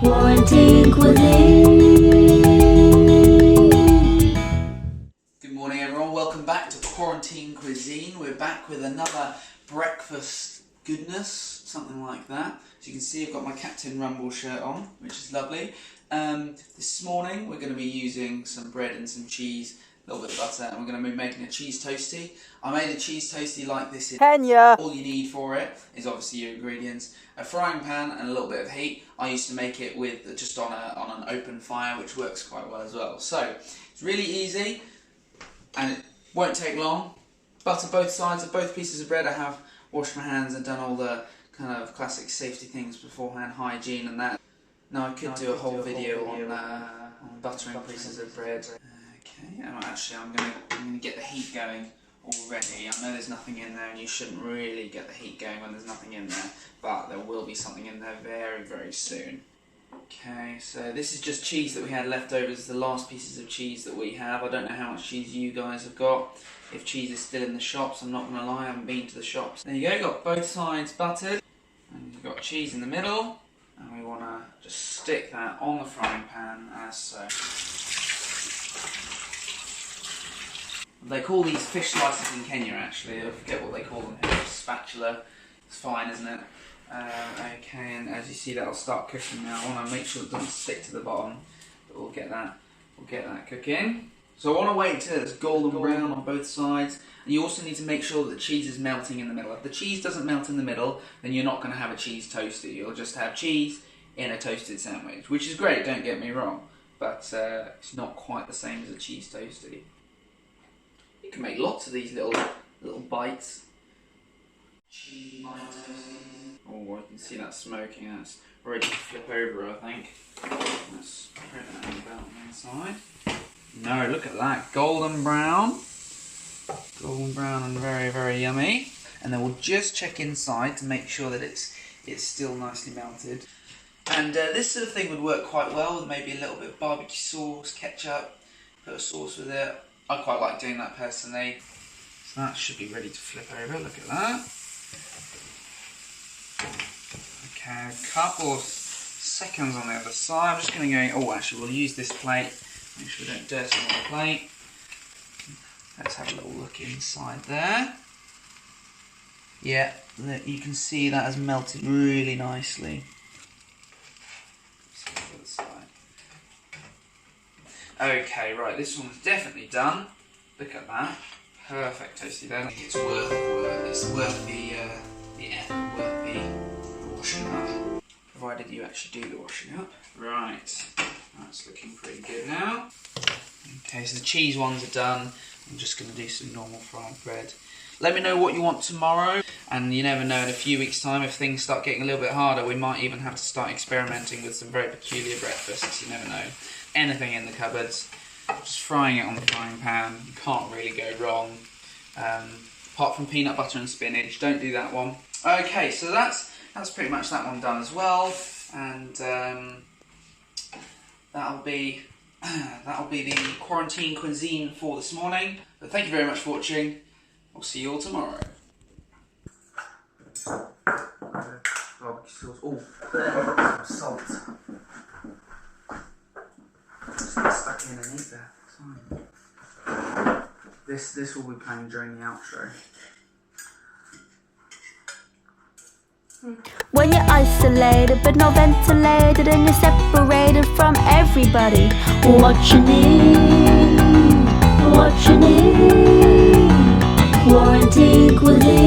Quarantine Cuisine. Good morning everyone, welcome back to Quarantine Cuisine. We're back with another breakfast goodness, something like that. As you can see, I've got my Captain Rumble shirt on, which is lovely. This morning we're going to be using some bread and some cheese, a little bit of butter, and we're going to be making a cheese toasty. I made a cheese toasty like this in Kenya. All you need for it is obviously your ingredients, a frying pan and a little bit of heat. I used to make it with just on an open fire, which works quite well as well. So it's really easy and it won't take long. Butter both sides of both pieces of bread. I have washed my hands and done all the kind of classic safety things beforehand, hygiene and that. Now I could do a whole video on buttering pieces of bread. Okay, and actually I'm gonna get the heat going already. I know there's nothing in there and you shouldn't really get the heat going when there's nothing in there, but there will be something in there very, very soon. Okay, so this is just cheese that we had left over. This is the last pieces of cheese that we have. I don't know how much cheese you guys have got. If cheese is still in the shops, I'm not going to lie, I haven't been to the shops. There you go, got both sides buttered. And you've got cheese in the middle. And we want to just stick that on the frying pan as so. They call these fish slices in Kenya actually. I forget what they call them here. Spatula. It's fine, isn't it? Okay, and as you see, that'll start cooking now. I want to make sure it doesn't stick to the bottom, but we'll get that cooking. So I want to wait until it's golden brown on both sides. And you also need to make sure that the cheese is melting in the middle. If the cheese doesn't melt in the middle, then you're not going to have a cheese toasty. You'll just have cheese in a toasted sandwich, which is great, don't get me wrong, but it's not quite the same as a cheese toasty. You can make lots of these little bites. Cheese bite toasties. Oh, I can see that smoking. That's ready to flip over, I think. Let's spread that about on the inside. No, look at that, golden brown. Golden brown and very, very yummy. And then we'll just check inside to make sure that it's still nicely melted. And this sort of thing would work quite well with maybe a little bit of barbecue sauce, ketchup, put a sauce with it. I quite like doing that personally. So that should be ready to flip over, look at that. Okay, a couple of seconds on the other side. I'm just going to go, oh actually we'll use this plate. Make sure we don't dirty on the plate. Let's have a little look inside there. Yeah, you can see that has melted really nicely. Let's go to the side. Okay, right, this one's definitely done. Look at that. Perfect toasty then. I think it's worth the effort, worth the washing up. Provided you actually do the washing up. Right, that's looking pretty good now. Okay, so the cheese ones are done. I'm just going to do some normal fried bread. Let me know what you want tomorrow, and you never know, in a few weeks' time, if things start getting a little bit harder, we might even have to start experimenting with some very peculiar breakfasts. You never know. Anything in the cupboards. Just frying it on the frying pan. You can't really go wrong. Apart from peanut butter and spinach, don't do that one. Okay, so that's pretty much that one done as well, and that'll be the quarantine cuisine for this morning. But thank you very much for watching. I'll see you all tomorrow. Barbecue sauce. Oh, some salt. Stuck in underneath there. Fine. This will be playing during the outro. When you're isolated but not ventilated and you're separated from everybody, what you need, quarantine cuisine.